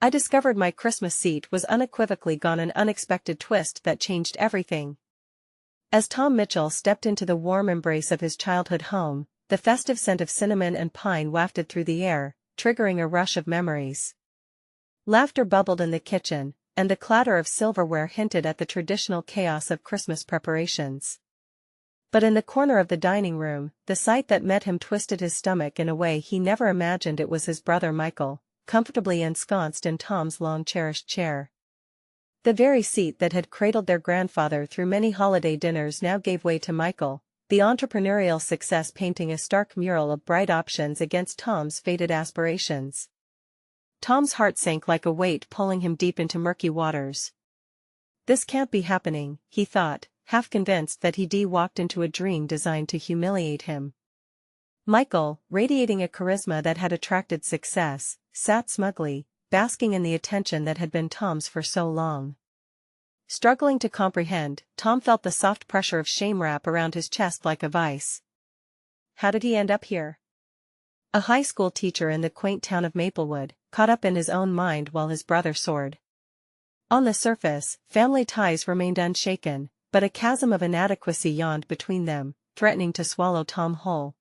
I discovered my Christmas seat was unequivocally gone, an unexpected twist that changed everything. As Tom Mitchell stepped into the warm embrace of his childhood home, the festive scent of cinnamon and pine wafted through the air, triggering a rush of memories. Laughter bubbled in the kitchen, and the clatter of silverware hinted at the traditional chaos of Christmas preparations. But in the corner of the dining room, the sight that met him twisted his stomach in a way he never imagined. It was his brother Michael, comfortably ensconced in Tom's long-cherished chair. The very seat that had cradled their grandfather through many holiday dinners now gave way to Michael, the entrepreneurial success painting a stark mural of bright options against Tom's faded aspirations. Tom's heart sank like a weight pulling him deep into murky waters. This can't be happening, he thought, half convinced that he'd walked into a dream designed to humiliate him. Michael, radiating a charisma that had attracted success, sat smugly, basking in the attention that had been Tom's for so long. Struggling to comprehend, Tom felt the soft pressure of shame wrap around his chest like a vice. How did he end up here? A high school teacher in the quaint town of Maplewood, caught up in his own mind while his brother soared. On the surface, family ties remained unshaken, but a chasm of inadequacy yawned between them, threatening to swallow Tom whole.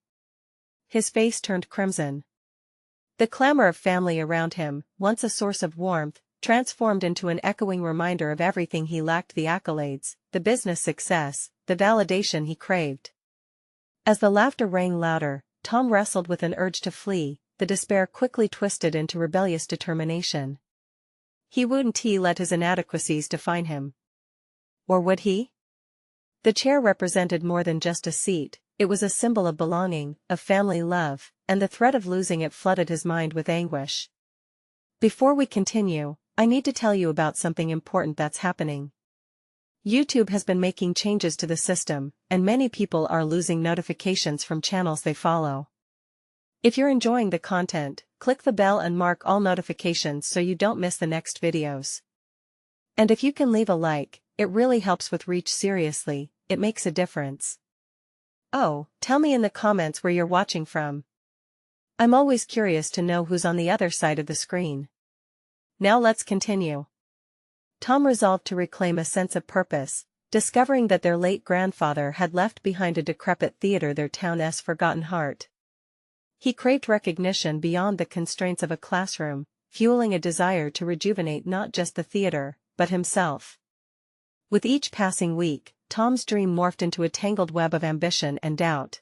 His face turned crimson. The clamor of family around him, once a source of warmth, transformed into an echoing reminder of everything he lacked: the accolades, the business success, the validation he craved. As the laughter rang louder, Tom wrestled with an urge to flee, the despair quickly twisted into rebellious determination. He wouldn't let his inadequacies define him. Or would he? The chair represented more than just a seat, it was a symbol of belonging, of family love, and the threat of losing it flooded his mind with anguish. Before we continue, I need to tell you about something important that's happening. YouTube has been making changes to the system, and many people are losing notifications from channels they follow. If you're enjoying the content, click the bell and mark all notifications so you don't miss the next videos. And if you can leave a like, it really helps with reach. Seriously, it makes a difference. Oh, tell me in the comments where you're watching from. I'm always curious to know who's on the other side of the screen. Now let's continue. Tom resolved to reclaim a sense of purpose, discovering that their late grandfather had left behind a decrepit theater, their town's forgotten heart. He craved recognition beyond the constraints of a classroom, fueling a desire to rejuvenate not just the theater, but himself. With each passing week, Tom's dream morphed into a tangled web of ambition and doubt.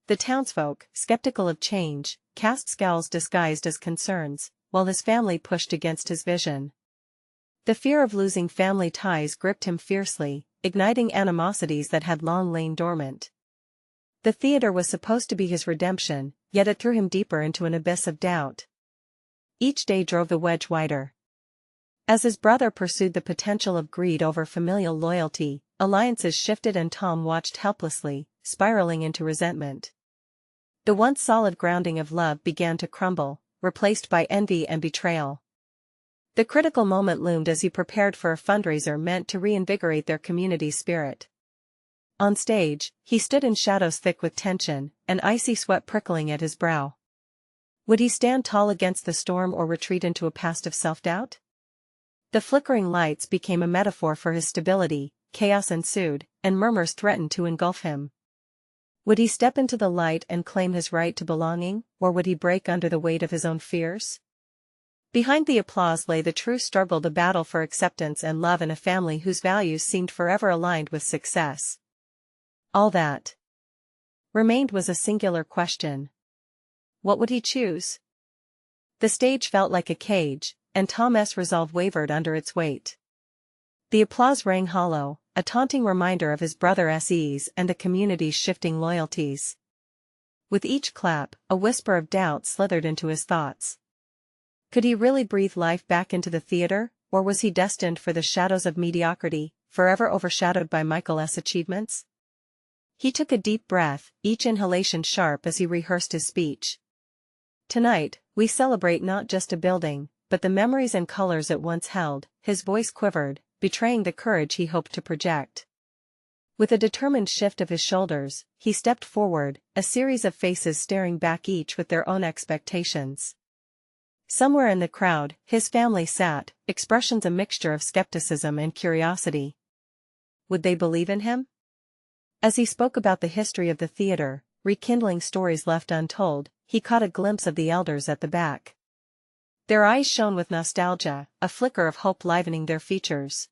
The townsfolk, skeptical of change, cast scowls disguised as concerns, while his family pushed against his vision. The fear of losing family ties gripped him fiercely, igniting animosities that had long lain dormant. The theater was supposed to be his redemption, yet it threw him deeper into an abyss of doubt. Each day drove the wedge wider. As his brother pursued the potential of greed over familial loyalty, alliances shifted and Tom watched helplessly, spiraling into resentment. The once solid grounding of love began to crumble, replaced by envy and betrayal. The critical moment loomed as he prepared for a fundraiser meant to reinvigorate their community spirit. On stage, he stood in shadows thick with tension, an icy sweat prickling at his brow. Would he stand tall against the storm or retreat into a past of self-doubt? The flickering lights became a metaphor for his stability, chaos ensued, and murmurs threatened to engulf him. Would he step into the light and claim his right to belonging, or would he break under the weight of his own fears? Behind the applause lay the true struggle, the battle for acceptance and love in a family whose values seemed forever aligned with success. All that remained was a singular question. What would he choose? The stage felt like a cage, and Tom's resolve wavered under its weight. The applause rang hollow, a taunting reminder of his brother's ease and the community's shifting loyalties. With each clap, a whisper of doubt slithered into his thoughts. Could he really breathe life back into the theater, or was he destined for the shadows of mediocrity, forever overshadowed by Michael's achievements? He took a deep breath, each inhalation sharp as he rehearsed his speech. Tonight, we celebrate not just a building, but the memories and colors it once held. His voice quivered, betraying the courage he hoped to project. With a determined shift of his shoulders, he stepped forward, a series of faces staring back, each with their own expectations. Somewhere in the crowd, his family sat, expressions a mixture of skepticism and curiosity. Would they believe in him? As he spoke about the history of the theater, rekindling stories left untold, he caught a glimpse of the elders at the back. Their eyes shone with nostalgia, a flicker of hope livening their features.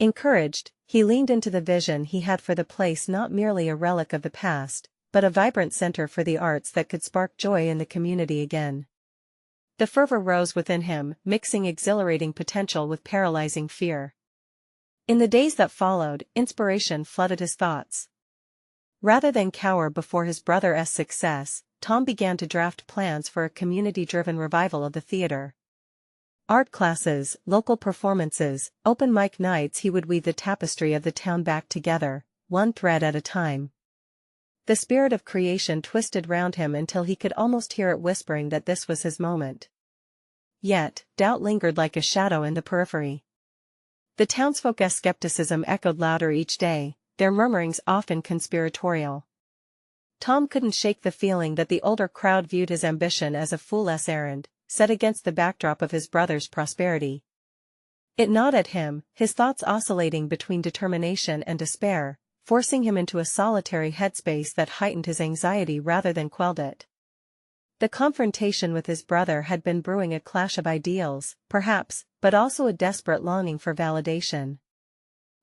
Encouraged, he leaned into the vision he had for the place, not merely a relic of the past, but a vibrant center for the arts that could spark joy in the community again. The fervor rose within him, mixing exhilarating potential with paralyzing fear. In the days that followed, inspiration flooded his thoughts. Rather than cower before his brother's success, Tom began to draft plans for a community-driven revival of the theater. Art classes, local performances, open mic nights, he would weave the tapestry of the town back together, one thread at a time. The spirit of creation twisted round him until he could almost hear it whispering that this was his moment. Yet, doubt lingered like a shadow in the periphery. The townsfolk's skepticism echoed louder each day, their murmurings often conspiratorial. Tom couldn't shake the feeling that the older crowd viewed his ambition as a fool's errand, set against the backdrop of his brother's prosperity. It gnawed at him, his thoughts oscillating between determination and despair, forcing him into a solitary headspace that heightened his anxiety rather than quelled it. The confrontation with his brother had been brewing a clash of ideals, perhaps, but also a desperate longing for validation.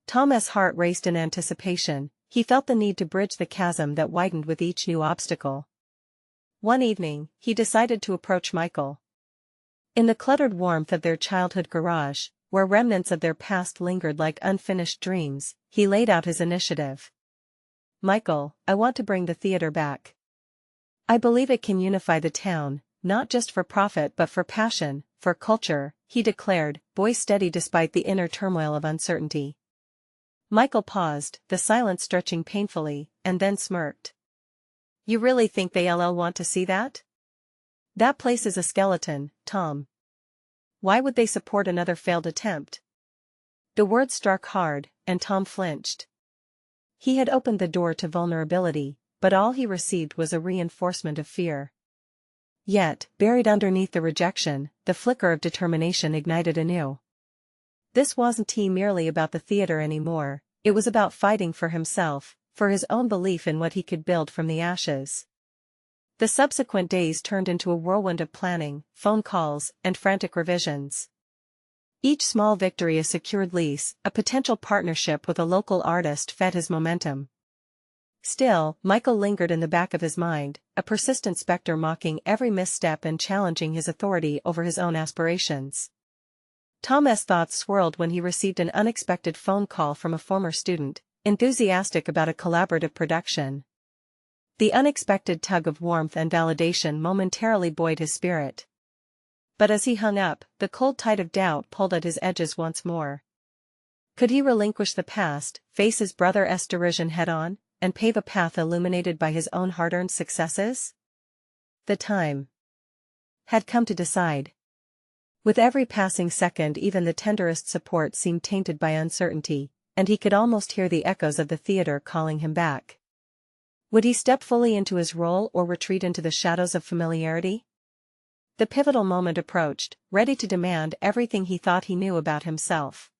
Tom's heart raced in anticipation, he felt the need to bridge the chasm that widened with each new obstacle. One evening, he decided to approach Michael. In the cluttered warmth of their childhood garage, where remnants of their past lingered like unfinished dreams, he laid out his initiative. "Michael, I want to bring the theater back. I believe it can unify the town, not just for profit but for passion, for culture," he declared, voice steady despite the inner turmoil of uncertainty. Michael paused, the silence stretching painfully, and then smirked. "You really think they'll want to see that? That place is a skeleton, Tom. Why would they support another failed attempt?" The words struck hard, and Tom flinched. He had opened the door to vulnerability, but all he received was a reinforcement of fear. Yet, buried underneath the rejection, the flicker of determination ignited anew. This wasn't merely about the theater anymore, it was about fighting for himself, for his own belief in what he could build from the ashes. The subsequent days turned into a whirlwind of planning, phone calls, and frantic revisions. Each small victory, a secured lease, a potential partnership with a local artist, fed his momentum. Still, Michael lingered in the back of his mind, a persistent specter mocking every misstep and challenging his authority over his own aspirations. Tom's thoughts swirled when he received an unexpected phone call from a former student, enthusiastic about a collaborative production. The unexpected tug of warmth and validation momentarily buoyed his spirit. But as he hung up, the cold tide of doubt pulled at his edges once more. Could he relinquish the past, face his brother's derision head-on, and pave a path illuminated by his own hard-earned successes? The time had come to decide. With every passing second, even the tenderest support seemed tainted by uncertainty, and he could almost hear the echoes of the theater calling him back. Would he step fully into his role or retreat into the shadows of familiarity? The pivotal moment approached, ready to demand everything he thought he knew about himself.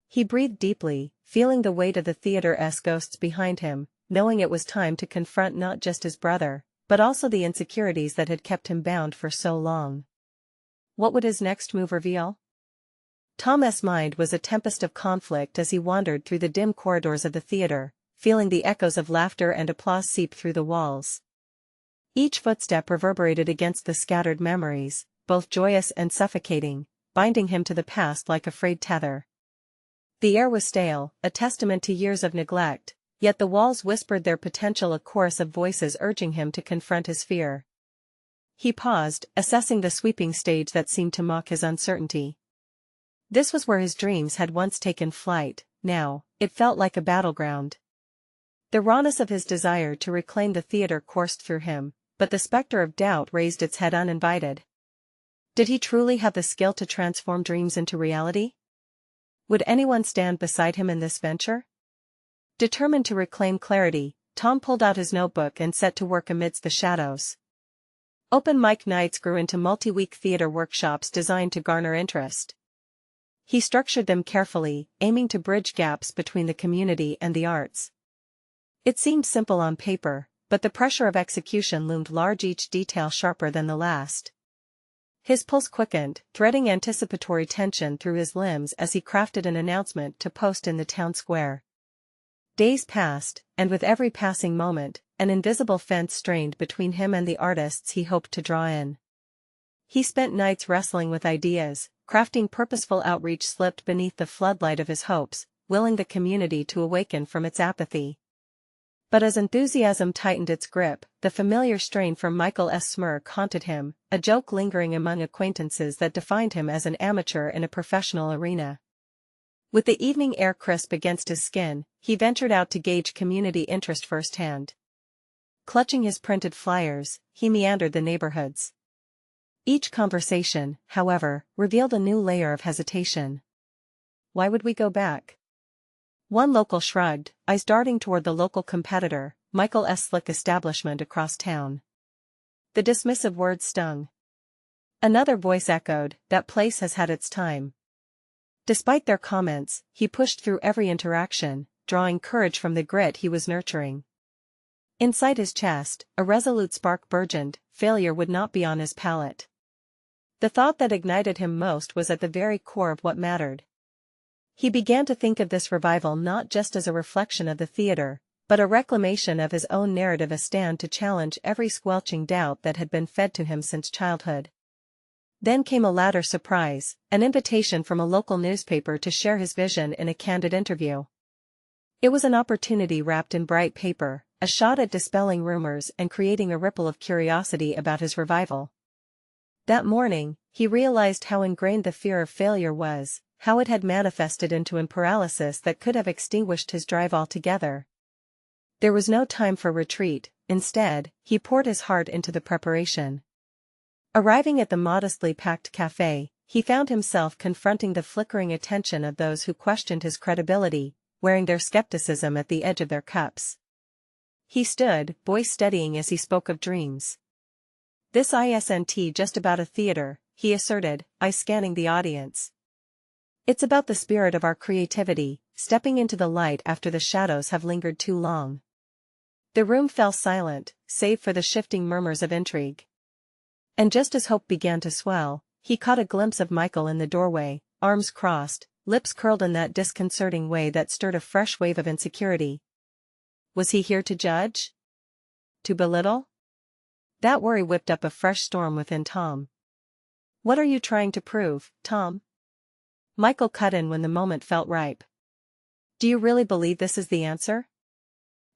He breathed deeply, feeling the weight of the theater's ghosts behind him, knowing it was time to confront not just his brother, but also the insecurities that had kept him bound for so long. What would his next move reveal? Tom's mind was a tempest of conflict as he wandered through the dim corridors of the theater, feeling the echoes of laughter and applause seep through the walls. Each footstep reverberated against the scattered memories, both joyous and suffocating, binding him to the past like a frayed tether. The air was stale, a testament to years of neglect, yet the walls whispered their potential, a chorus of voices urging him to confront his fear. He paused, assessing the sweeping stage that seemed to mock his uncertainty. This was where his dreams had once taken flight, now, it felt like a battleground. The rawness of his desire to reclaim the theater coursed through him, but the specter of doubt raised its head uninvited. Did he truly have the skill to transform dreams into reality? Would anyone stand beside him in this venture? Determined to reclaim clarity, Tom pulled out his notebook and set to work amidst the shadows. Open mic nights grew into multi-week theater workshops designed to garner interest. He structured them carefully, aiming to bridge gaps between the community and the arts. It seemed simple on paper, but the pressure of execution loomed large, each detail sharper than the last. His pulse quickened, threading anticipatory tension through his limbs as he crafted an announcement to post in the town square. Days passed, and with every passing moment, an invisible fence strained between him and the artists he hoped to draw in. He spent nights wrestling with ideas, crafting purposeful outreach slipped beneath the floodlight of his hopes, willing the community to awaken from its apathy. But as enthusiasm tightened its grip, the familiar strain from Michael's smirk haunted him, a joke lingering among acquaintances that defined him as an amateur in a professional arena. With the evening air crisp against his skin, he ventured out to gauge community interest firsthand. Clutching his printed flyers, he meandered the neighborhoods. Each conversation, however, revealed a new layer of hesitation. Why would we go back? One local shrugged, eyes darting toward the local competitor, Michael's slick establishment across town. The dismissive words stung. Another voice echoed, that place has had its time. Despite their comments, he pushed through every interaction, drawing courage from the grit he was nurturing. Inside his chest, a resolute spark burgeoned, failure would not be on his palate. The thought that ignited him most was at the very core of what mattered. He began to think of this revival not just as a reflection of the theater, but a reclamation of his own narrative, a stand to challenge every squelching doubt that had been fed to him since childhood. Then came a latter surprise, an invitation from a local newspaper to share his vision in a candid interview. It was an opportunity wrapped in bright paper, a shot at dispelling rumors and creating a ripple of curiosity about his revival. That morning, he realized how ingrained the fear of failure was, how it had manifested into a paralysis that could have extinguished his drive altogether. There was no time for retreat. Instead, he poured his heart into the preparation. Arriving at the modestly packed cafe, he found himself confronting the flickering attention of those who questioned his credibility, wearing their skepticism at the edge of their cups. He stood, voice steadying as he spoke of dreams. "This isn't just about a theater," he asserted, eyes scanning the audience. "It's about the spirit of our creativity, stepping into the light after the shadows have lingered too long." The room fell silent, save for the shifting murmurs of intrigue. And just as hope began to swell, he caught a glimpse of Michael in the doorway, arms crossed, lips curled in that disconcerting way that stirred a fresh wave of insecurity. Was he here to judge? To belittle? That worry whipped up a fresh storm within Tom. "What are you trying to prove, Tom?" Michael cut in when the moment felt ripe. "Do you really believe this is the answer?"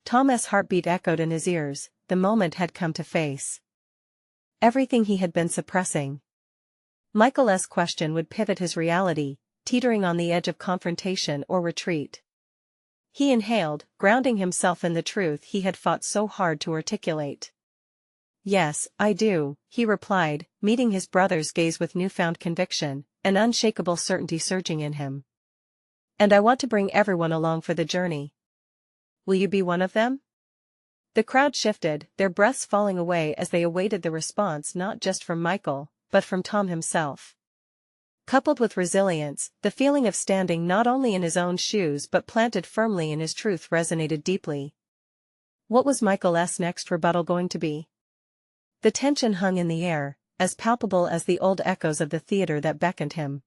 Tom's heartbeat echoed in his ears. The moment had come to face everything he had been suppressing. Michael's question would pivot his reality, teetering on the edge of confrontation or retreat. He inhaled, grounding himself in the truth he had fought so hard to articulate. "Yes, I do," he replied, meeting his brother's gaze with newfound conviction, an unshakable certainty surging in him. "And I want to bring everyone along for the journey. Will you be one of them?" The crowd shifted, their breaths falling away as they awaited the response not just from Michael, but from Tom himself. Coupled with resilience, the feeling of standing not only in his own shoes but planted firmly in his truth resonated deeply. What was Michael's next rebuttal going to be? The tension hung in the air, as palpable as the old echoes of the theater that beckoned him.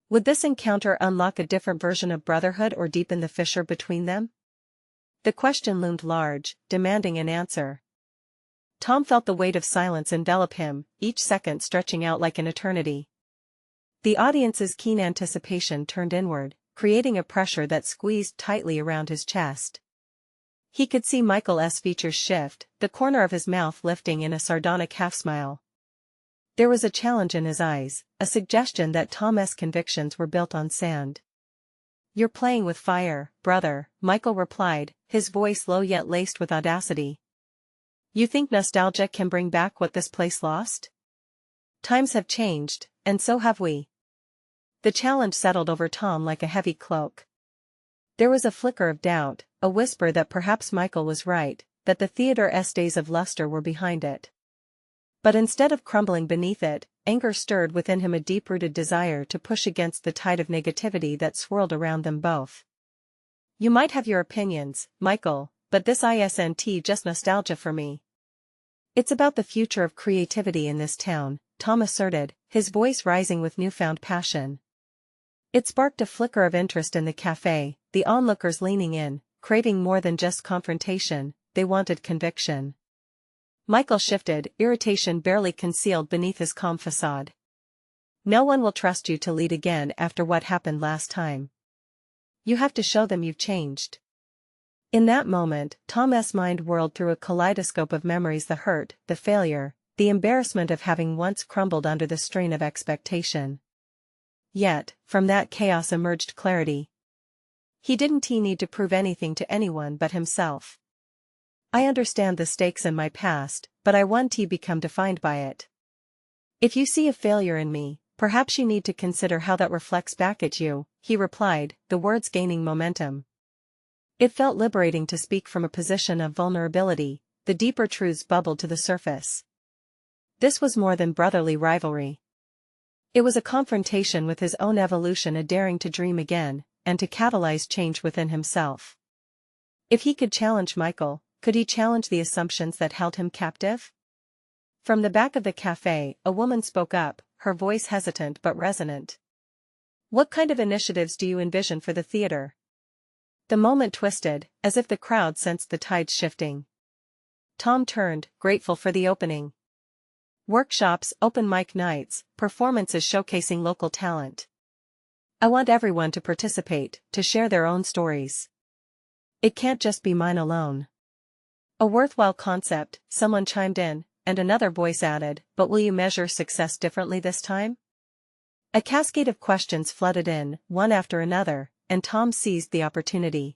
Would this encounter unlock a different version of brotherhood or deepen the fissure between them? The question loomed large, demanding an answer. Tom felt the weight of silence envelop him, each second stretching out like an eternity. The audience's keen anticipation turned inward, creating a pressure that squeezed tightly around his chest. He could see Michael's features shift, the corner of his mouth lifting in a sardonic half-smile. There was a challenge in his eyes, a suggestion that Tom's convictions were built on sand. "You're playing with fire, brother," Michael replied, his voice low yet laced with audacity. "You think nostalgia can bring back what this place lost? Times have changed, and so have we." The challenge settled over Tom like a heavy cloak. There was a flicker of doubt, a whisper that perhaps Michael was right, that the theater's days of luster were behind it. But instead of crumbling beneath it, anger stirred within him a deep-rooted desire to push against the tide of negativity that swirled around them both. You might have your opinions, Michael, but this isn't just nostalgia for me. It's about the future of creativity in this town, Tom asserted, his voice rising with newfound passion. It sparked a flicker of interest in the cafe, the onlookers leaning in, craving more than just confrontation, they wanted conviction. Michael shifted, irritation barely concealed beneath his calm facade. No one will trust you to lead again after what happened last time. You have to show them you've changed. In that moment, Tom's mind whirled through a kaleidoscope of memories: the hurt, the failure, the embarrassment of having once crumbled under the strain of expectation. Yet, from that chaos emerged clarity. He didn't need to prove anything to anyone but himself. I understand the stakes in my past, but I won't become defined by it. If you see a failure in me, perhaps you need to consider how that reflects back at you, he replied, the words gaining momentum. It felt liberating to speak from a position of vulnerability, the deeper truths bubbled to the surface. This was more than brotherly rivalry. It was a confrontation with his own evolution, a daring to dream again, and to catalyze change within himself. If he could challenge Michael, could he challenge the assumptions that held him captive? From the back of the cafe, a woman spoke up, her voice hesitant but resonant. What kind of initiatives do you envision for the theater? The moment twisted, as if the crowd sensed the tides shifting. Tom turned, grateful for the opening. Workshops, open mic nights, performances showcasing local talent. I want everyone to participate, to share their own stories. It can't just be mine alone. A worthwhile concept, someone chimed in, and another voice added, but will you measure success differently this time? A cascade of questions flooded in, one after another, and Tom seized the opportunity.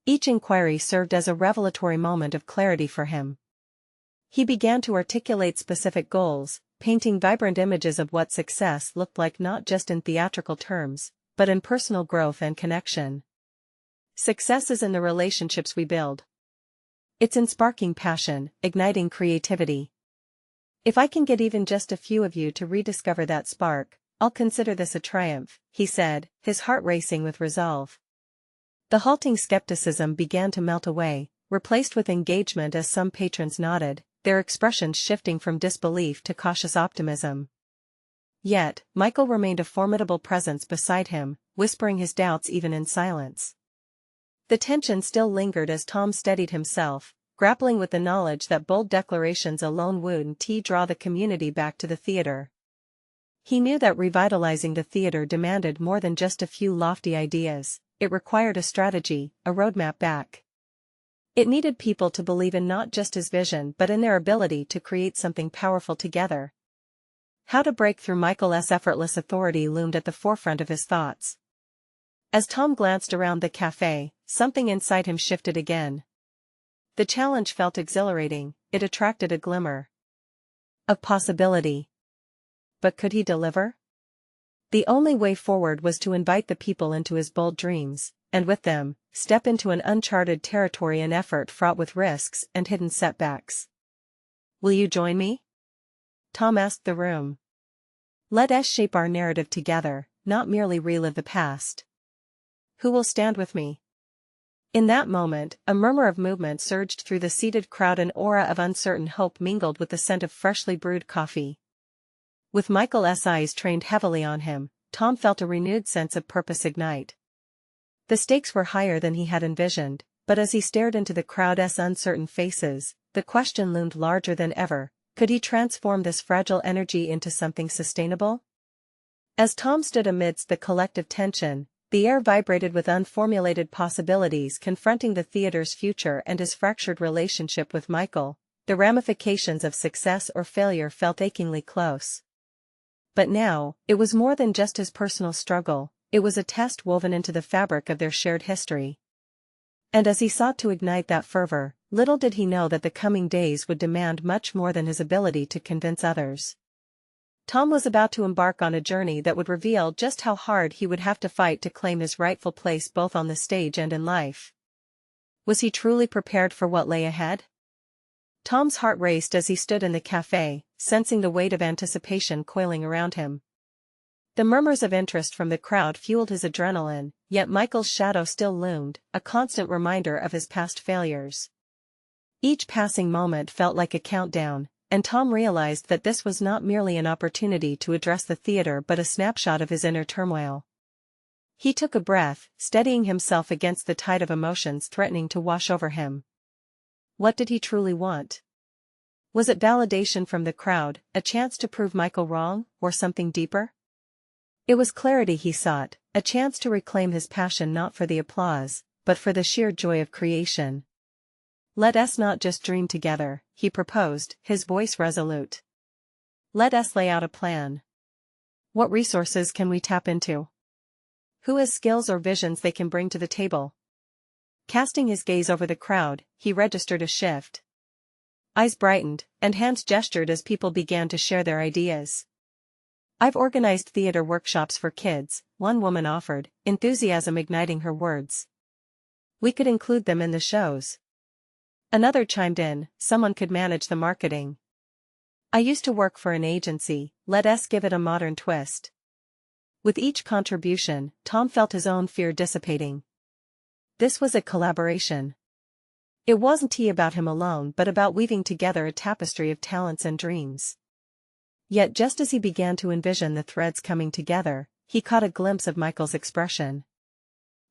Each inquiry served as a revelatory moment of clarity for him. He began to articulate specific goals, painting vibrant images of what success looked like, not just in theatrical terms, but in personal growth and connection. Success is in the relationships we build. It's in sparking passion, igniting creativity. If I can get even just a few of you to rediscover that spark, I'll consider this a triumph, he said, his heart racing with resolve. The halting skepticism began to melt away, replaced with engagement as some patrons nodded, their expressions shifting from disbelief to cautious optimism. Yet, Michael remained a formidable presence beside him, whispering his doubts even in silence. The tension still lingered as Tom steadied himself, grappling with the knowledge that bold declarations alone wouldn't draw the community back to the theater. He knew that revitalizing the theater demanded more than just a few lofty ideas, it required a strategy, a roadmap back. It needed people to believe in not just his vision but in their ability to create something powerful together. How to break through Michael's effortless authority loomed at the forefront of his thoughts. As Tom glanced around the cafe, something inside him shifted again. The challenge felt exhilarating, it attracted a glimmer of possibility. But could he deliver? The only way forward was to invite the people into his bold dreams, and with them, step into an uncharted territory, an effort fraught with risks and hidden setbacks. Will you join me? Tom asked the room. Let us shape our narrative together, not merely relive the past. Who will stand with me? In that moment, a murmur of movement surged through the seated crowd, an aura of uncertain hope mingled with the scent of freshly brewed coffee. With Michael's eyes trained heavily on him, Tom felt a renewed sense of purpose ignite. The stakes were higher than he had envisioned, but as he stared into the crowd's uncertain faces, the question loomed larger than ever: could he transform this fragile energy into something sustainable? As Tom stood amidst the collective tension, the air vibrated with unformulated possibilities confronting the theater's future and his fractured relationship with Michael. The ramifications of success or failure felt achingly close. But now, it was more than just his personal struggle, it was a test woven into the fabric of their shared history. And as he sought to ignite that fervor, little did he know that the coming days would demand much more than his ability to convince others. Tom was about to embark on a journey that would reveal just how hard he would have to fight to claim his rightful place both on the stage and in life. Was he truly prepared for what lay ahead? Tom's heart raced as he stood in the cafe, sensing the weight of anticipation coiling around him. The murmurs of interest from the crowd fueled his adrenaline, yet Michael's shadow still loomed, a constant reminder of his past failures. Each passing moment felt like a countdown, and Tom realized that this was not merely an opportunity to address the theater but a snapshot of his inner turmoil. He took a breath, steadying himself against the tide of emotions threatening to wash over him. What did he truly want? Was it validation from the crowd, a chance to prove Michael wrong, or something deeper? It was clarity he sought, a chance to reclaim his passion not for the applause, but for the sheer joy of creation. Let us not just dream together, he proposed, his voice resolute. Let us lay out a plan. What resources can we tap into? Who has skills or visions they can bring to the table? Casting his gaze over the crowd, he registered a shift. Eyes brightened, and hands gestured as people began to share their ideas. I've organized theater workshops for kids, one woman offered, enthusiasm igniting her words. We could include them in the shows. Another chimed in, someone could manage the marketing. I used to work for an agency, let us give it a modern twist. With each contribution, Tom felt his own fear dissipating. This was a collaboration. It wasn't about him alone but about weaving together a tapestry of talents and dreams. Yet just as he began to envision the threads coming together, he caught a glimpse of Michael's expression.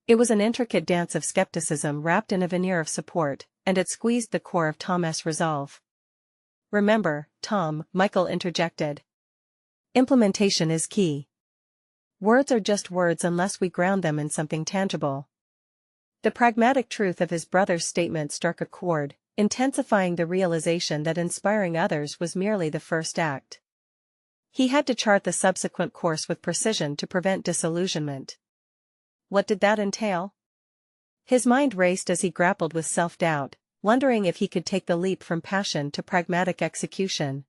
It was an intricate dance of skepticism wrapped in a veneer of support, and it squeezed the core of Tom's resolve. Remember, Tom, Michael interjected. Implementation is key. Words are just words unless we ground them in something tangible. The pragmatic truth of his brother's statement struck a chord, intensifying the realization that inspiring others was merely the first act. He had to chart the subsequent course with precision to prevent disillusionment. What did that entail? His mind raced as he grappled with self-doubt, wondering if he could take the leap from passion to pragmatic execution.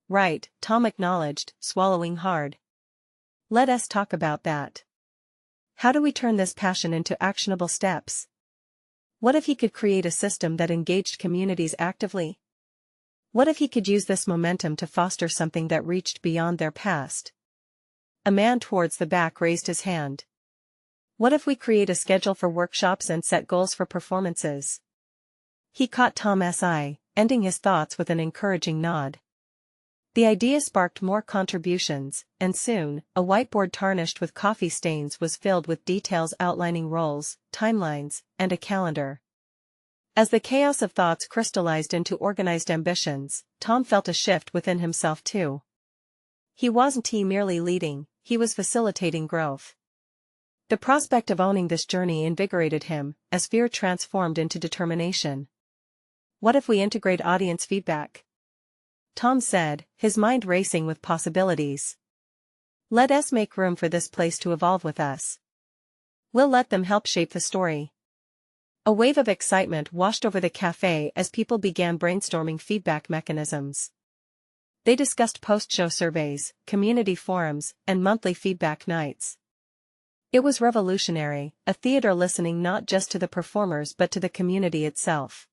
Right, Tom acknowledged, swallowing hard. Let us talk about that. How do we turn this passion into actionable steps? What if he could create a system that engaged communities actively? What if he could use this momentum to foster something that reached beyond their past? A man towards the back raised his hand. What if we create a schedule for workshops and set goals for performances? He caught Tom's eye, ending his thoughts with an encouraging nod. The idea sparked more contributions, and soon, a whiteboard tarnished with coffee stains was filled with details outlining roles, timelines, and a calendar. As the chaos of thoughts crystallized into organized ambitions, Tom felt a shift within himself too. He wasn't merely leading, he was facilitating growth. The prospect of owning this journey invigorated him, as fear transformed into determination. What if we integrate audience feedback? Tom said, his mind racing with possibilities. Let us make room for this place to evolve with us. We'll let them help shape the story. A wave of excitement washed over the cafe as people began brainstorming feedback mechanisms. They discussed post-show surveys, community forums, and monthly feedback nights. It was revolutionary, a theater listening not just to the performers but to the community itself.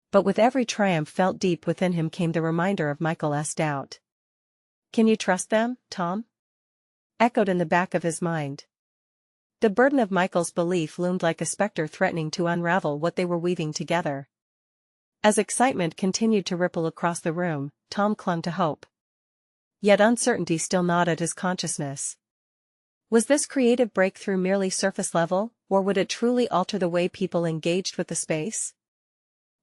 But with every triumph felt deep within him came the reminder of Michael's doubt. Can you trust them, Tom? Echoed in the back of his mind. The burden of Michael's belief loomed like a specter threatening to unravel what they were weaving together. As excitement continued to ripple across the room, Tom clung to hope. Yet uncertainty still gnawed at his consciousness. Was this creative breakthrough merely surface level, or would it truly alter the way people engaged with the space?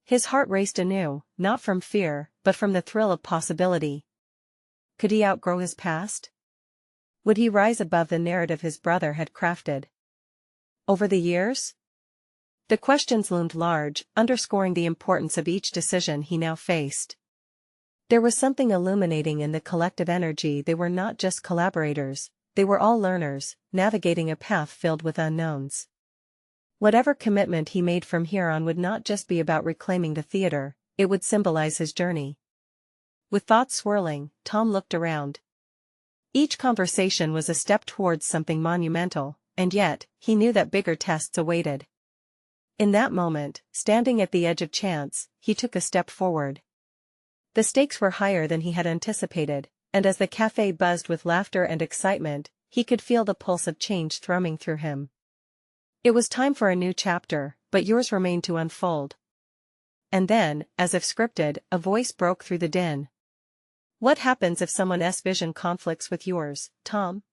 His heart raced anew, not from fear, but from the thrill of possibility. Could he outgrow his past? Would he rise above the narrative his brother had crafted? Over the years? The questions loomed large, underscoring the importance of each decision he now faced. There was something illuminating in the collective energy. They were not just collaborators, they were all learners, navigating a path filled with unknowns. Whatever commitment he made from here on would not just be about reclaiming the theater, it would symbolize his journey. With thoughts swirling, Tom looked around. Each conversation was a step towards something monumental, and yet, he knew that bigger tests awaited. In that moment, standing at the edge of chance, he took a step forward. The stakes were higher than he had anticipated, and as the cafe buzzed with laughter and excitement, he could feel the pulse of change thrumming through him. It was time for a new chapter, but yours remained to unfold. And then, as if scripted, a voice broke through the din. What happens if someone's vision conflicts with yours, Tom?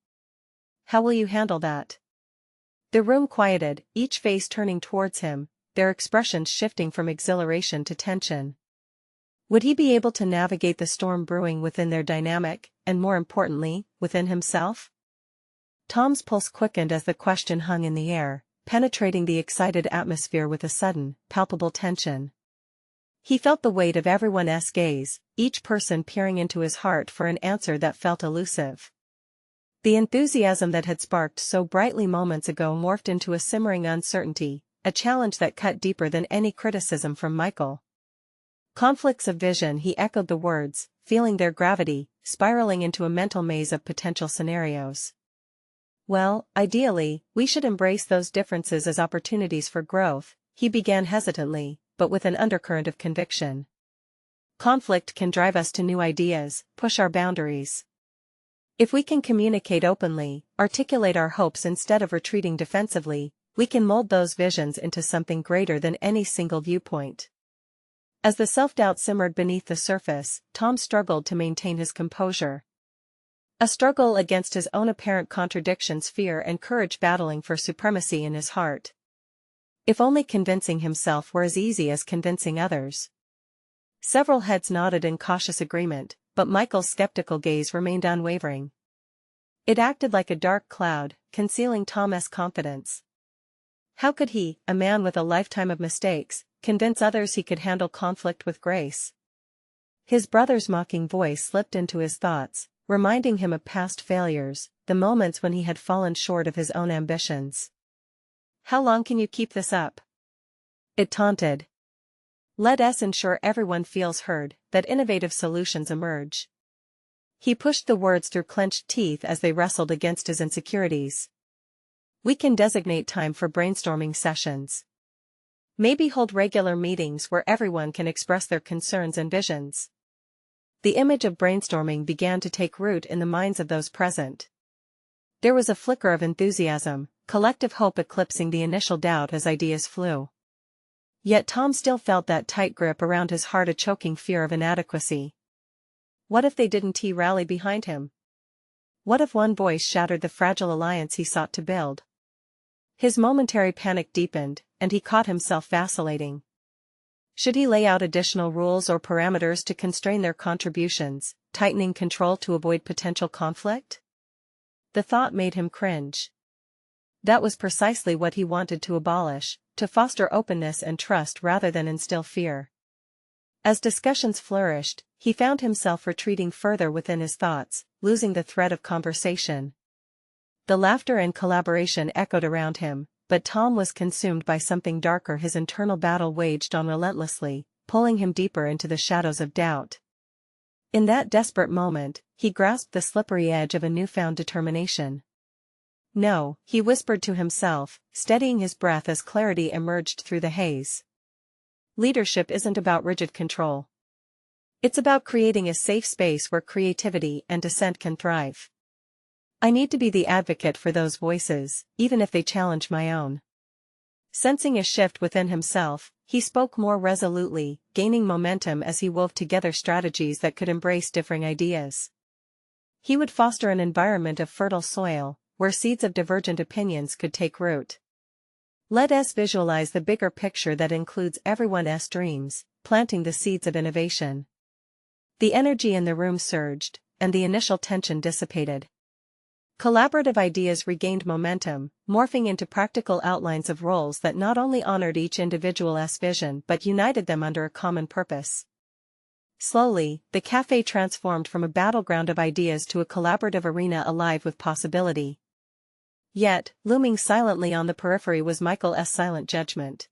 How will you handle that? The room quieted, each face turning towards him, their expressions shifting from exhilaration to tension. Would he be able to navigate the storm brewing within their dynamic, and more importantly, within himself? Tom's pulse quickened as the question hung in the air, penetrating the excited atmosphere with a sudden, palpable tension. He felt the weight of everyone's gaze, each person peering into his heart for an answer that felt elusive. The enthusiasm that had sparked so brightly moments ago morphed into a simmering uncertainty, a challenge that cut deeper than any criticism from Michael. Conflicts of vision, he echoed the words, feeling their gravity, spiraling into a mental maze of potential scenarios. Well, ideally, we should embrace those differences as opportunities for growth, he began hesitantly, but with an undercurrent of conviction. Conflict can drive us to new ideas, push our boundaries. If we can communicate openly, articulate our hopes instead of retreating defensively, we can mold those visions into something greater than any single viewpoint. As the self-doubt simmered beneath the surface, Tom struggled to maintain his composure. A struggle against his own apparent contradictions, fear and courage battling for supremacy in his heart. If only convincing himself were as easy as convincing others. Several heads nodded in cautious agreement, but Michael's skeptical gaze remained unwavering. It acted like a dark cloud, concealing Tom's confidence. How could he, a man with a lifetime of mistakes, convince others he could handle conflict with grace? His brother's mocking voice slipped into his thoughts, reminding him of past failures, the moments when he had fallen short of his own ambitions. How long can you keep this up? It taunted. Let us ensure everyone feels heard, that innovative solutions emerge. He pushed the words through clenched teeth as they wrestled against his insecurities. We can designate time for brainstorming sessions. Maybe hold regular meetings where everyone can express their concerns and visions. The image of brainstorming began to take root in the minds of those present. There was a flicker of enthusiasm, collective hope eclipsing the initial doubt as ideas flew. Yet Tom still felt that tight grip around his heart, a choking fear of inadequacy. What if they didn't rally behind him? What if one voice shattered the fragile alliance he sought to build? His momentary panic deepened, and he caught himself vacillating. Should he lay out additional rules or parameters to constrain their contributions, tightening control to avoid potential conflict? The thought made him cringe. That was precisely what he wanted to abolish, to foster openness and trust rather than instill fear. As discussions flourished, he found himself retreating further within his thoughts, losing the thread of conversation. The laughter and collaboration echoed around him, but Tom was consumed by something darker. His internal battle waged on relentlessly, pulling him deeper into the shadows of doubt. In that desperate moment, he grasped the slippery edge of a newfound determination. No, he whispered to himself, steadying his breath as clarity emerged through the haze. Leadership isn't about rigid control. It's about creating a safe space where creativity and dissent can thrive. I need to be the advocate for those voices, even if they challenge my own. Sensing a shift within himself, he spoke more resolutely, gaining momentum as he wove together strategies that could embrace differing ideas. He would foster an environment of fertile soil, where seeds of divergent opinions could take root. Let us visualize the bigger picture that includes everyone's dreams, planting the seeds of innovation. The energy in the room surged, and the initial tension dissipated. Collaborative ideas regained momentum, morphing into practical outlines of roles that not only honored each individual's vision but united them under a common purpose. Slowly, the cafe transformed from a battleground of ideas to a collaborative arena alive with possibility. Yet, looming silently on the periphery was Michael's silent judgment.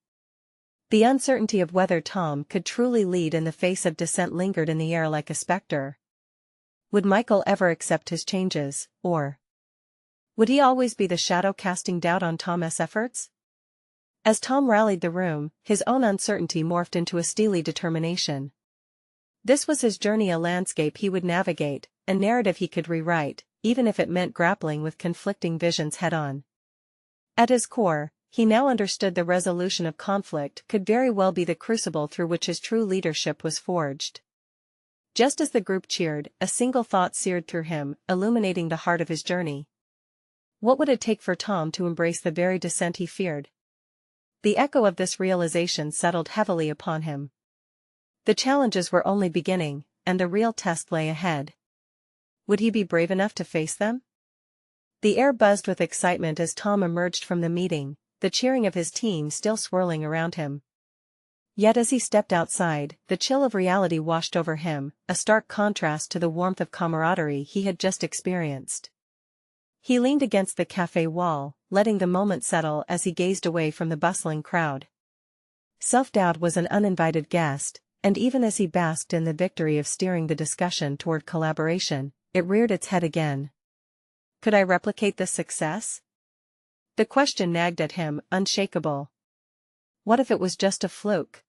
The uncertainty of whether Tom could truly lead in the face of dissent lingered in the air like a specter. Would Michael ever accept his changes, or would he always be the shadow casting doubt on Tom's efforts? As Tom rallied the room, his own uncertainty morphed into a steely determination. This was his journey, a landscape he would navigate, a narrative he could rewrite, even if it meant grappling with conflicting visions head-on. At his core, he now understood the resolution of conflict could very well be the crucible through which his true leadership was forged. Just as the group cheered, a single thought seared through him, illuminating the heart of his journey. What would it take for Tom to embrace the very dissent he feared? The echo of this realization settled heavily upon him. The challenges were only beginning, and the real test lay ahead. Would he be brave enough to face them? The air buzzed with excitement as Tom emerged from the meeting, the cheering of his team still swirling around him. Yet as he stepped outside, the chill of reality washed over him, a stark contrast to the warmth of camaraderie he had just experienced. He leaned against the cafe wall, letting the moment settle as he gazed away from the bustling crowd. Self-doubt was an uninvited guest, and even as he basked in the victory of steering the discussion toward collaboration, it reared its head again. Could I replicate this success? The question nagged at him, unshakable. What if it was just a fluke?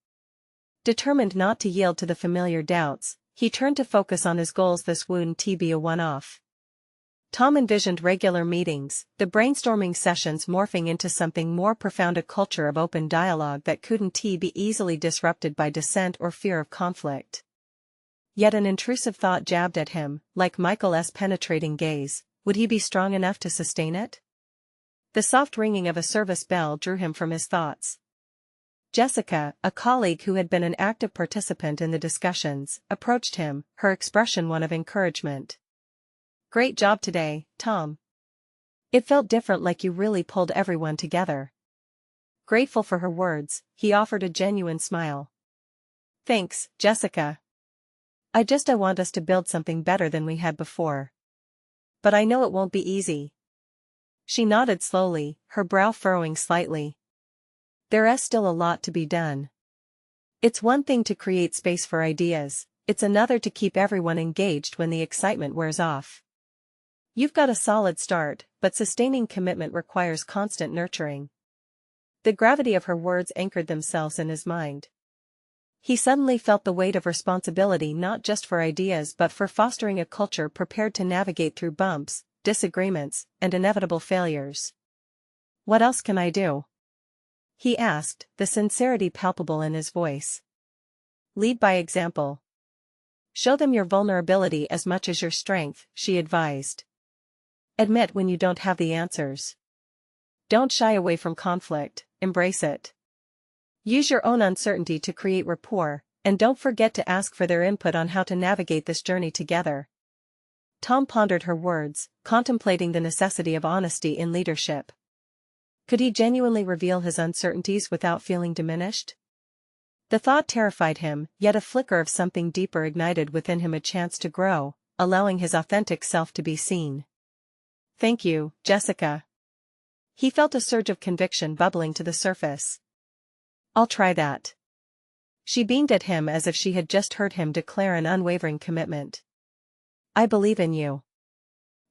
Determined not to yield to the familiar doubts, he turned to focus on his goals. This wouldn't be a one-off. Tom envisioned regular meetings, the brainstorming sessions morphing into something more profound, a culture of open dialogue that couldn't be easily disrupted by dissent or fear of conflict. Yet an intrusive thought jabbed at him, like Michael's penetrating gaze. Would he be strong enough to sustain it? The soft ringing of a service bell drew him from his thoughts. Jessica, a colleague who had been an active participant in the discussions, approached him, her expression one of encouragement. Great job today, Tom. It felt different, like you really pulled everyone together. Grateful for her words, he offered a genuine smile. Thanks, Jessica. I want us to build something better than we had before. But I know it won't be easy. She nodded slowly, her brow furrowing slightly. There's still a lot to be done. It's one thing to create space for ideas, it's another to keep everyone engaged when the excitement wears off. You've got a solid start, but sustaining commitment requires constant nurturing. The gravity of her words anchored themselves in his mind. He suddenly felt the weight of responsibility, not just for ideas but for fostering a culture prepared to navigate through bumps, disagreements, and inevitable failures. What else can I do? He asked, the sincerity palpable in his voice. Lead by example. Show them your vulnerability as much as your strength, she advised. Admit when you don't have the answers. Don't shy away from conflict, embrace it. Use your own uncertainty to create rapport, and don't forget to ask for their input on how to navigate this journey together. Tom pondered her words, contemplating the necessity of honesty in leadership. Could he genuinely reveal his uncertainties without feeling diminished? The thought terrified him, yet a flicker of something deeper ignited within him, a chance to grow, allowing his authentic self to be seen. Thank you, Jessica. He felt a surge of conviction bubbling to the surface. I'll try that. She beamed at him as if she had just heard him declare an unwavering commitment. I believe in you.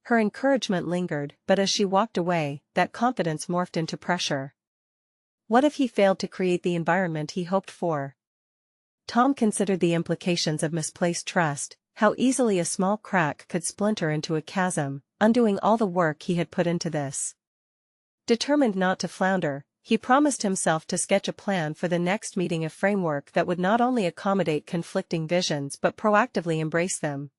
Her encouragement lingered, but as she walked away, that confidence morphed into pressure. What if he failed to create the environment he hoped for? Tom considered the implications of misplaced trust, how easily a small crack could splinter into a chasm, undoing all the work he had put into this. Determined not to flounder, he promised himself to sketch a plan for the next meeting, a framework that would not only accommodate conflicting visions but proactively embrace them.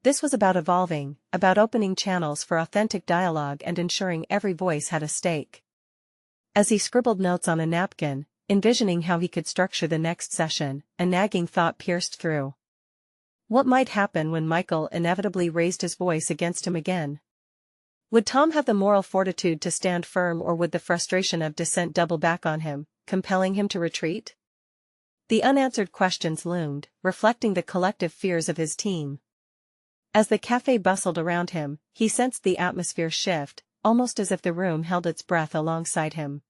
This was about evolving, about opening channels for authentic dialogue and ensuring every voice had a stake. As he scribbled notes on a napkin, envisioning how he could structure the next session, a nagging thought pierced through. What might happen when Michael inevitably raised his voice against him again? Would Tom have the moral fortitude to stand firm, or would the frustration of dissent double back on him, compelling him to retreat? The unanswered questions loomed, reflecting the collective fears of his team. As the cafe bustled around him, he sensed the atmosphere shift, almost as if the room held its breath alongside him.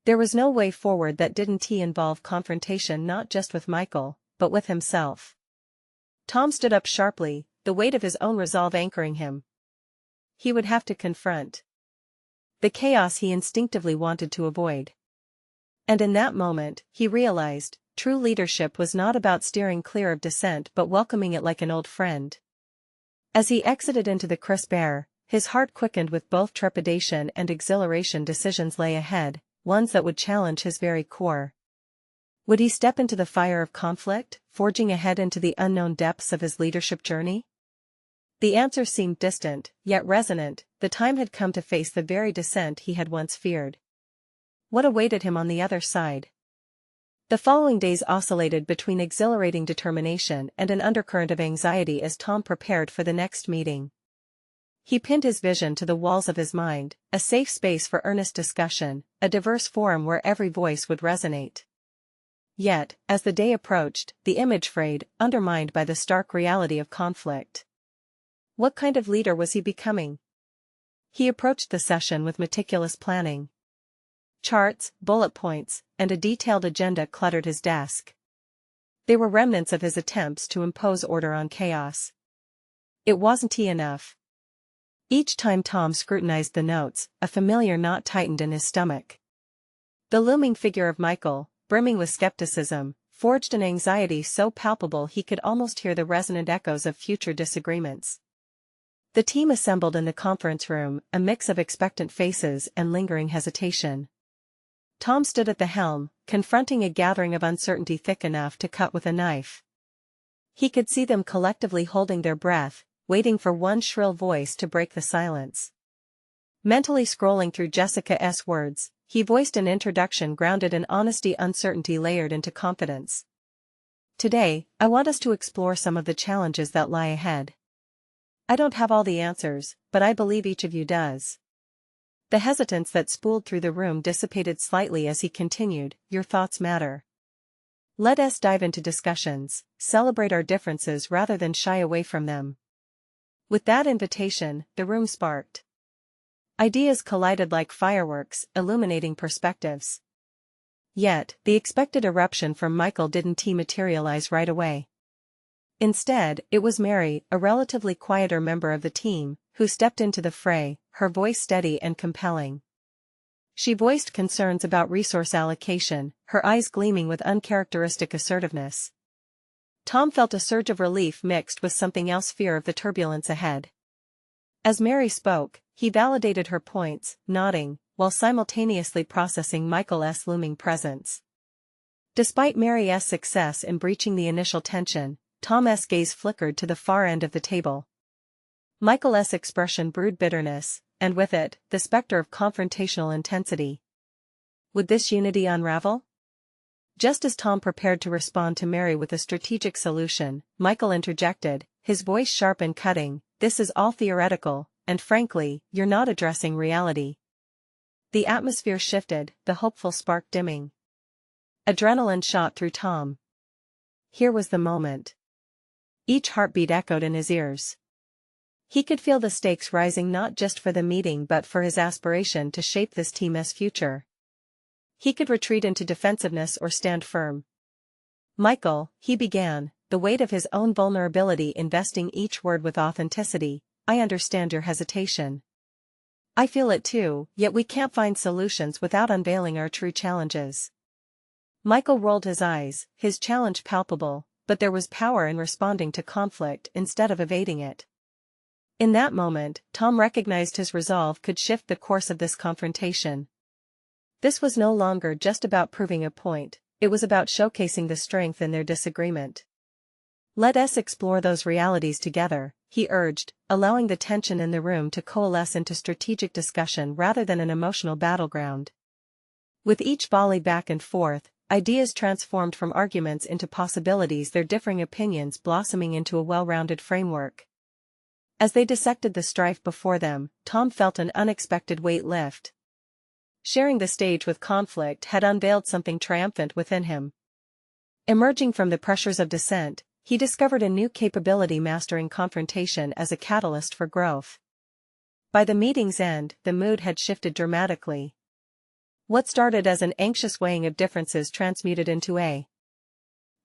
There was no way forward that didn't involve confrontation, not just with Michael, but with himself. Tom stood up sharply, the weight of his own resolve anchoring him. He would have to confront the chaos he instinctively wanted to avoid. And in that moment, he realized, true leadership was not about steering clear of dissent but welcoming it like an old friend. As he exited into the crisp air, his heart quickened with both trepidation and exhilaration. Decisions lay ahead, ones that would challenge his very core. Would he step into the fire of conflict, forging ahead into the unknown depths of his leadership journey? The answer seemed distant, yet resonant. The time had come to face the very dissent he had once feared. What awaited him on the other side? The following days oscillated between exhilarating determination and an undercurrent of anxiety as Tom prepared for the next meeting. He pinned his vision to the walls of his mind, a safe space for earnest discussion, a diverse forum where every voice would resonate. Yet, as the day approached, the image frayed, undermined by the stark reality of conflict. What kind of leader was he becoming? He approached the session with meticulous planning. Charts, bullet points, and a detailed agenda cluttered his desk. They were remnants of his attempts to impose order on chaos. It wasn't enough. Each time Tom scrutinized the notes, a familiar knot tightened in his stomach. The looming figure of Michael, brimming with skepticism, forged an anxiety so palpable he could almost hear the resonant echoes of future disagreements. The team assembled in the conference room, a mix of expectant faces and lingering hesitation. Tom stood at the helm, confronting a gathering of uncertainty thick enough to cut with a knife. He could see them collectively holding their breath, waiting for one shrill voice to break the silence. Mentally scrolling through Jessica's words, he voiced an introduction grounded in honesty, uncertainty layered into confidence. Today, I want us to explore some of the challenges that lie ahead. I don't have all the answers, but I believe each of you does. The hesitance that spooled through the room dissipated slightly as he continued, your thoughts matter. Let us dive into discussions, celebrate our differences rather than shy away from them. With that invitation, the room sparked. Ideas collided like fireworks, illuminating perspectives. Yet, the expected eruption from Michael didn't materialize right away. Instead, it was Mary, a relatively quieter member of the team, who stepped into the fray, her voice steady and compelling. She voiced concerns about resource allocation, her eyes gleaming with uncharacteristic assertiveness. Tom felt a surge of relief mixed with something else, fear of the turbulence ahead. As Mary spoke, he validated her points, nodding, while simultaneously processing Michael's looming presence. Despite Mary's success in breaching the initial tension, Tom's gaze flickered to the far end of the table. Michael's expression brewed bitterness, and with it, the specter of confrontational intensity. Would this unity unravel? Just as Tom prepared to respond to Mary with a strategic solution, Michael interjected, his voice sharp and cutting, "This is all theoretical, and frankly, you're not addressing reality." The atmosphere shifted, the hopeful spark dimming. Adrenaline shot through Tom. Here was the moment. Each heartbeat echoed in his ears. He could feel the stakes rising not just for the meeting but for his aspiration to shape this team's future. He could retreat into defensiveness or stand firm. "Michael," he began, the weight of his own vulnerability investing each word with authenticity, "I understand your hesitation. I feel it too, yet we can't find solutions without unveiling our true challenges." Michael rolled his eyes, his challenge palpable, but there was power in responding to conflict instead of evading it. In that moment, Tom recognized his resolve could shift the course of this confrontation. This was no longer just about proving a point, it was about showcasing the strength in their disagreement. "Let us explore those realities together," he urged, allowing the tension in the room to coalesce into strategic discussion rather than an emotional battleground. With each volley back and forth, ideas transformed from arguments into possibilities, their differing opinions blossoming into a well-rounded framework. As they dissected the strife before them, Tom felt an unexpected weight lift. Sharing the stage with conflict had unveiled something triumphant within him. Emerging from the pressures of dissent, he discovered a new capability, mastering confrontation as a catalyst for growth. By the meeting's end, the mood had shifted dramatically. What started as an anxious weighing of differences transmuted into a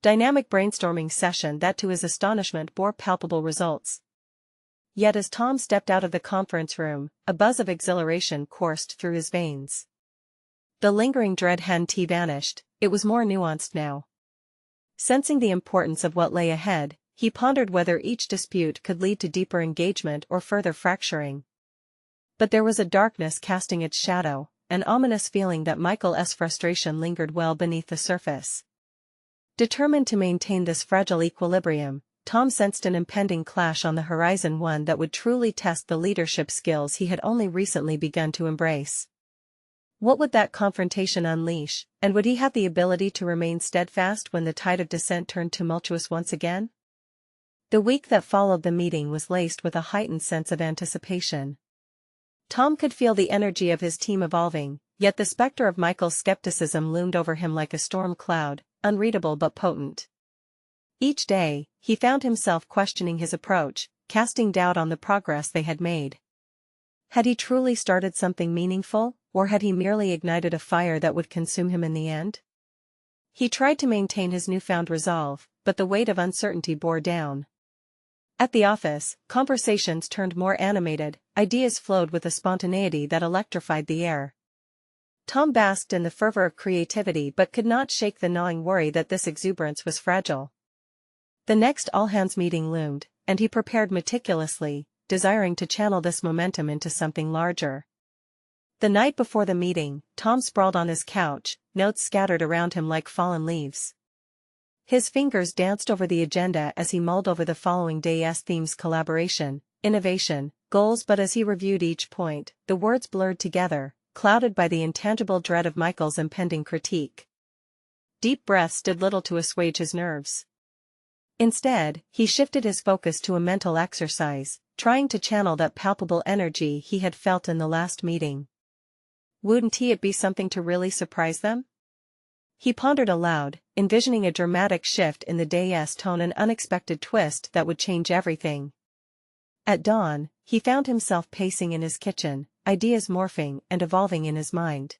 dynamic brainstorming session that, to his astonishment, bore palpable results. Yet as Tom stepped out of the conference room, a buzz of exhilaration coursed through his veins. The lingering dread hadn't vanished, it was more nuanced now. Sensing the importance of what lay ahead, he pondered whether each dispute could lead to deeper engagement or further fracturing. But there was a darkness casting its shadow, an ominous feeling that Michael's frustration lingered well beneath the surface. Determined to maintain this fragile equilibrium, Tom sensed an impending clash on the horizon, one that would truly test the leadership skills he had only recently begun to embrace. What would that confrontation unleash, and would he have the ability to remain steadfast when the tide of dissent turned tumultuous once again? The week that followed the meeting was laced with a heightened sense of anticipation. Tom could feel the energy of his team evolving, yet the specter of Michael's skepticism loomed over him like a storm cloud, unreadable but potent. Each day, he found himself questioning his approach, casting doubt on the progress they had made. Had he truly started something meaningful, or had he merely ignited a fire that would consume him in the end? He tried to maintain his newfound resolve, but the weight of uncertainty bore down. At the office, conversations turned more animated, ideas flowed with a spontaneity that electrified the air. Tom basked in the fervor of creativity but could not shake the gnawing worry that this exuberance was fragile. The next all-hands meeting loomed, and he prepared meticulously, desiring to channel this momentum into something larger. The night before the meeting, Tom sprawled on his couch, notes scattered around him like fallen leaves. His fingers danced over the agenda as he mulled over the following day's themes: collaboration, innovation, goals. But as he reviewed each point, the words blurred together, clouded by the intangible dread of Michael's impending critique. Deep breaths did little to assuage his nerves. Instead, he shifted his focus to a mental exercise, trying to channel that palpable energy he had felt in the last meeting. Wouldn't it be something to really surprise them? He pondered aloud, envisioning a dramatic shift in the day's tone, an unexpected twist that would change everything. At dawn, he found himself pacing in his kitchen, ideas morphing and evolving in his mind.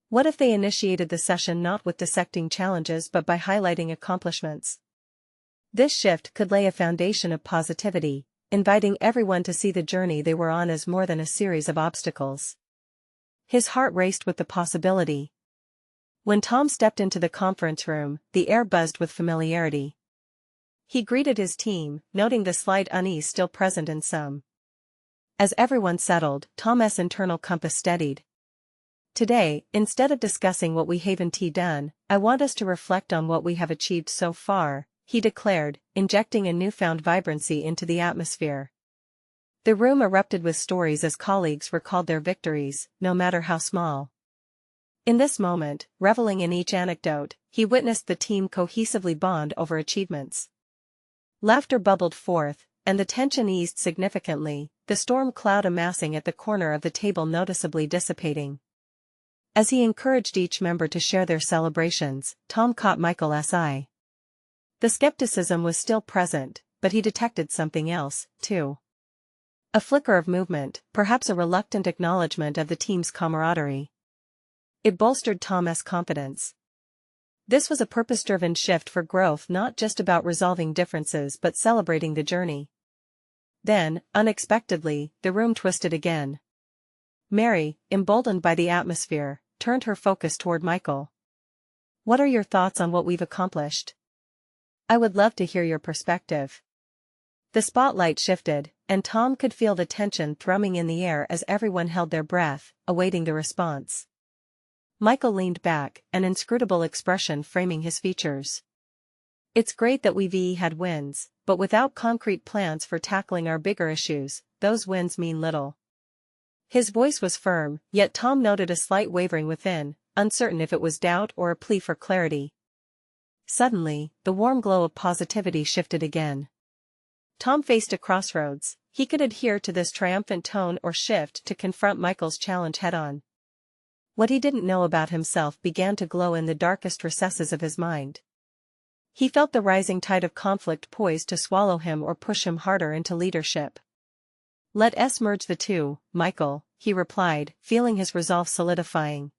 What if they initiated the session not with dissecting challenges but by highlighting accomplishments? This shift could lay a foundation of positivity, inviting everyone to see the journey they were on as more than a series of obstacles. His heart raced with the possibility. When Tom stepped into the conference room, the air buzzed with familiarity. He greeted his team, noting the slight unease still present in some. As everyone settled, Tom's internal compass steadied. Today, instead of discussing what we haven't done, I want us to reflect on what we have achieved so far, he declared, injecting a newfound vibrancy into the atmosphere. The room erupted with stories as colleagues recalled their victories, no matter how small. In this moment, reveling in each anecdote, he witnessed the team cohesively bond over achievements. Laughter bubbled forth, and the tension eased significantly, the storm cloud amassing at the corner of the table noticeably dissipating. As he encouraged each member to share their celebrations, Tom caught Michael's eye. The skepticism was still present, but he detected something else, too. A flicker of movement, perhaps a reluctant acknowledgement of the team's camaraderie. It bolstered Tom's confidence. This was a purpose-driven shift for growth, not just about resolving differences but celebrating the journey. Then, unexpectedly, the room twisted again. Mary, emboldened by the atmosphere, turned her focus toward Michael. "What are your thoughts on what we've accomplished? I would love to hear your perspective." The spotlight shifted, and Tom could feel the tension thrumming in the air as everyone held their breath, awaiting the response. Michael leaned back, an inscrutable expression framing his features. "It's great that we've had wins, but without concrete plans for tackling our bigger issues, those wins mean little." His voice was firm, yet Tom noted a slight wavering within, uncertain if it was doubt or a plea for clarity. Suddenly, the warm glow of positivity shifted again. Tom faced a crossroads. He could adhere to this triumphant tone or shift to confront Michael's challenge head-on. What he didn't know about himself began to glow in the darkest recesses of his mind. He felt the rising tide of conflict poised to swallow him or push him harder into leadership. "Let's merge the two, Michael," he replied, feeling his resolve solidifying.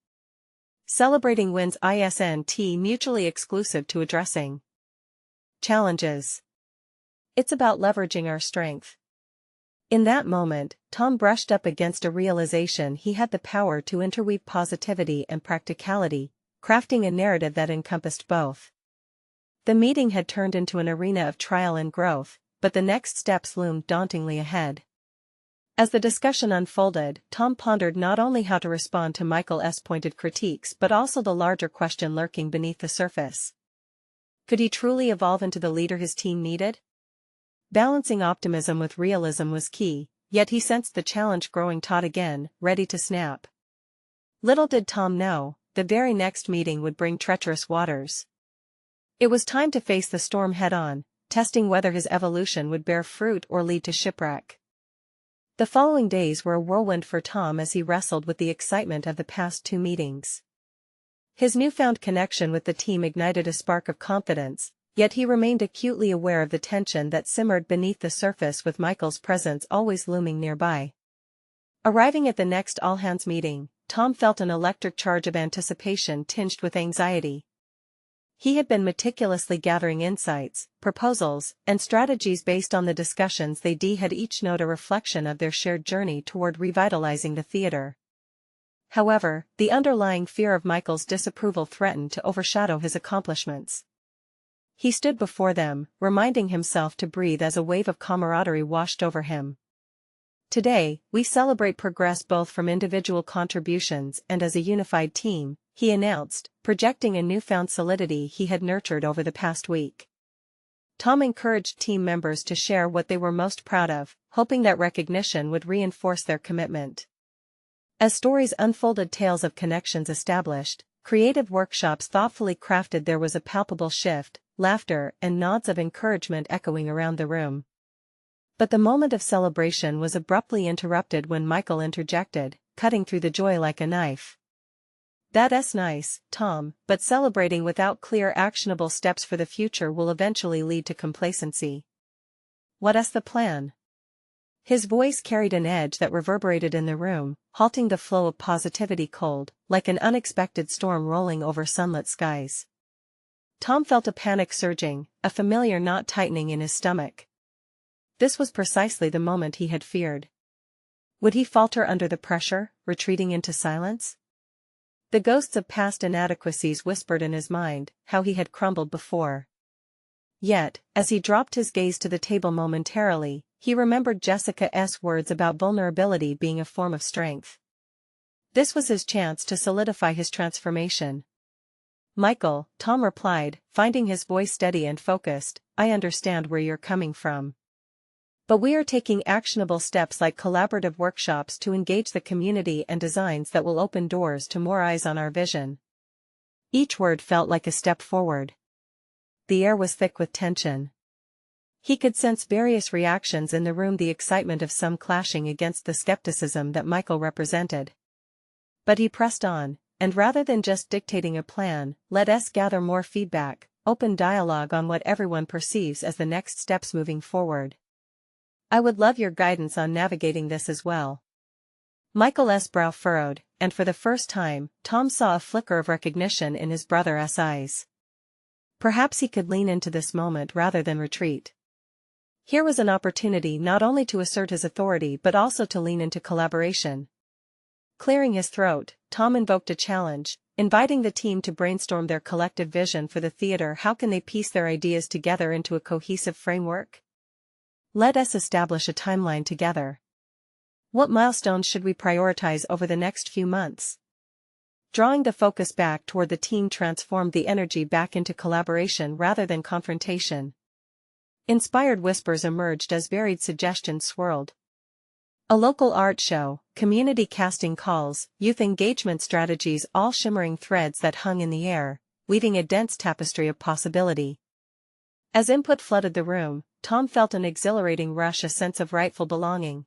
"Celebrating wins isn't mutually exclusive to addressing challenges. It's about leveraging our strength." In that moment, Tom brushed up against a realization he had the power to interweave positivity and practicality, crafting a narrative that encompassed both. The meeting had turned into an arena of trial and growth, but the next steps loomed dauntingly ahead. As the discussion unfolded, Tom pondered not only how to respond to Michael's pointed critiques but also the larger question lurking beneath the surface. Could he truly evolve into the leader his team needed? Balancing optimism with realism was key, yet he sensed the challenge growing taut again, ready to snap. Little did Tom know, the very next meeting would bring treacherous waters. It was time to face the storm head-on, testing whether his evolution would bear fruit or lead to shipwreck. The following days were a whirlwind for Tom as he wrestled with the excitement of the past 2 meetings. His newfound connection with the team ignited a spark of confidence, yet he remained acutely aware of the tension that simmered beneath the surface, with Michael's presence always looming nearby. Arriving at the next all-hands meeting, Tom felt an electric charge of anticipation tinged with anxiety. He had been meticulously gathering insights, proposals, and strategies based on the discussions they had each note a reflection of their shared journey toward revitalizing the theater. However, the underlying fear of Michael's disapproval threatened to overshadow his accomplishments. He stood before them, reminding himself to breathe as a wave of camaraderie washed over him. Today, we celebrate progress both from individual contributions and as a unified team, he announced, projecting a newfound solidity he had nurtured over the past week. Tom encouraged team members to share what they were most proud of, hoping that recognition would reinforce their commitment. As stories unfolded, tales of connections established, creative workshops thoughtfully crafted, there was a palpable shift, laughter and nods of encouragement echoing around the room. But the moment of celebration was abruptly interrupted when Michael interjected, cutting through the joy like a knife. "That's nice, Tom, but celebrating without clear actionable steps for the future will eventually lead to complacency. What's the plan?" His voice carried an edge that reverberated in the room, halting the flow of positivity cold, like an unexpected storm rolling over sunlit skies. Tom felt a panic surging, a familiar knot tightening in his stomach. This was precisely the moment he had feared. Would he falter under the pressure, retreating into silence? The ghosts of past inadequacies whispered in his mind how he had crumbled before. Yet, as he dropped his gaze to the table momentarily, he remembered Jessica's words about vulnerability being a form of strength. This was his chance to solidify his transformation. "Michael," Tom replied, finding his voice steady and focused, "I understand where you're coming from. But we are taking actionable steps like collaborative workshops to engage the community and designs that will open doors to more eyes on our vision." Each word felt like a step forward. The air was thick with tension. He could sense various reactions in the room, the excitement of some clashing against the skepticism that Michael represented. But he pressed on, and rather than just dictating a plan, let us gather more feedback, open dialogue on what everyone perceives as the next steps moving forward. "I would love your guidance on navigating this as well." Michael's brow furrowed, and for the first time, Tom saw a flicker of recognition in his brother's eyes. Perhaps he could lean into this moment rather than retreat. Here was an opportunity not only to assert his authority but also to lean into collaboration. Clearing his throat, Tom invoked a challenge, inviting the team to brainstorm their collective vision for the theater. How can they piece their ideas together into a cohesive framework? Let us establish a timeline together. What milestones should we prioritize over the next few months? Drawing the focus back toward the team transformed the energy back into collaboration rather than confrontation. Inspired whispers emerged as varied suggestions swirled. A local art show, community casting calls, youth engagement strategies, all shimmering threads that hung in the air, weaving a dense tapestry of possibility. As input flooded the room, Tom felt an exhilarating rush, a sense of rightful belonging.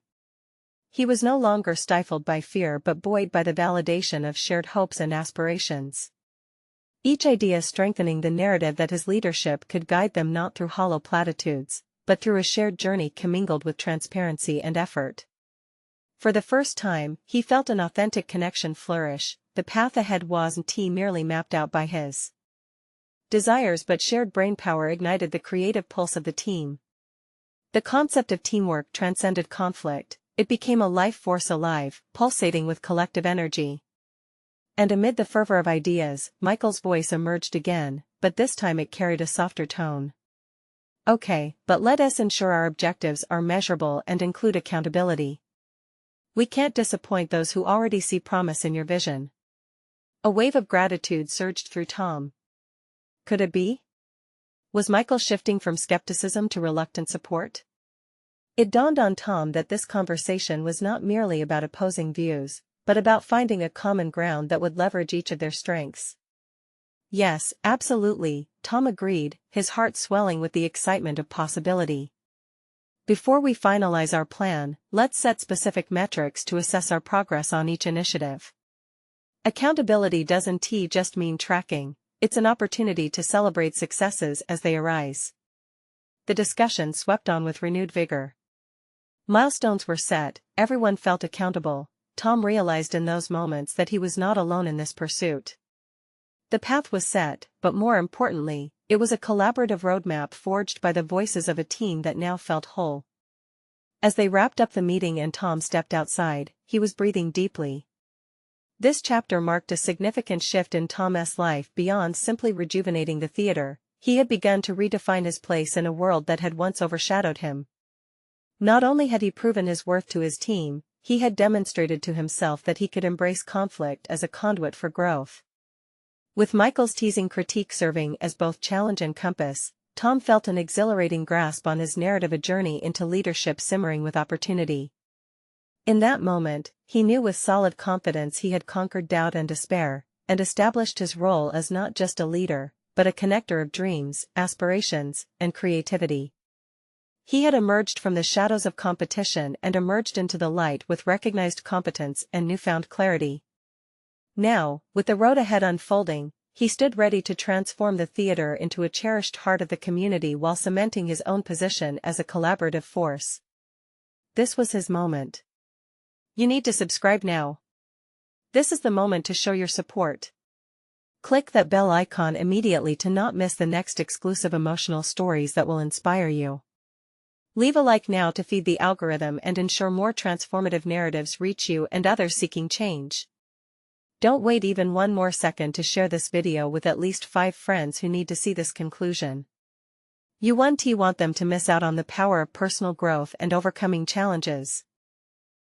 He was no longer stifled by fear but buoyed by the validation of shared hopes and aspirations. Each idea strengthening the narrative that his leadership could guide them not through hollow platitudes, but through a shared journey commingled with transparency and effort. For the first time, he felt an authentic connection flourish. The path ahead wasn't merely mapped out by his desires but shared brainpower ignited the creative pulse of the team. The concept of teamwork transcended conflict, it became a life force alive, pulsating with collective energy. And amid the fervor of ideas, Michael's voice emerged again, but this time it carried a softer tone. Okay, but let us ensure our objectives are measurable and include accountability. We can't disappoint those who already see promise in your vision. A wave of gratitude surged through Tom. Could it be? Was Michael shifting from skepticism to reluctant support? It dawned on Tom that this conversation was not merely about opposing views, but about finding a common ground that would leverage each of their strengths. Yes, absolutely, Tom agreed, his heart swelling with the excitement of possibility. Before we finalize our plan, let's set specific metrics to assess our progress on each initiative. Accountability doesn't just mean tracking, it's an opportunity to celebrate successes as they arise. The discussion swept on with renewed vigor. Milestones were set, everyone felt accountable. Tom realized in those moments that he was not alone in this pursuit. The path was set, but more importantly, it was a collaborative roadmap forged by the voices of a team that now felt whole. As they wrapped up the meeting and Tom stepped outside, he was breathing deeply. This chapter marked a significant shift in Tom's life beyond simply rejuvenating the theater. He had begun to redefine his place in a world that had once overshadowed him. Not only had he proven his worth to his team, he had demonstrated to himself that he could embrace conflict as a conduit for growth. With Michael's teasing critique serving as both challenge and compass, Tom felt an exhilarating grasp on his narrative, a journey into leadership simmering with opportunity. In that moment, he knew with solid confidence he had conquered doubt and despair, and established his role as not just a leader, but a connector of dreams, aspirations, and creativity. He had emerged from the shadows of competition and emerged into the light with recognized competence and newfound clarity. Now, with the road ahead unfolding, he stood ready to transform the theater into a cherished heart of the community while cementing his own position as a collaborative force. This was his moment. You need to subscribe now. This is the moment to show your support. Click that bell icon immediately to not miss the next exclusive emotional stories that will inspire you. Leave a like now to feed the algorithm and ensure more transformative narratives reach you and others seeking change. Don't wait even one more second to share this video with at least 5 friends who need to see this conclusion. You won't want them to miss out on the power of personal growth and overcoming challenges.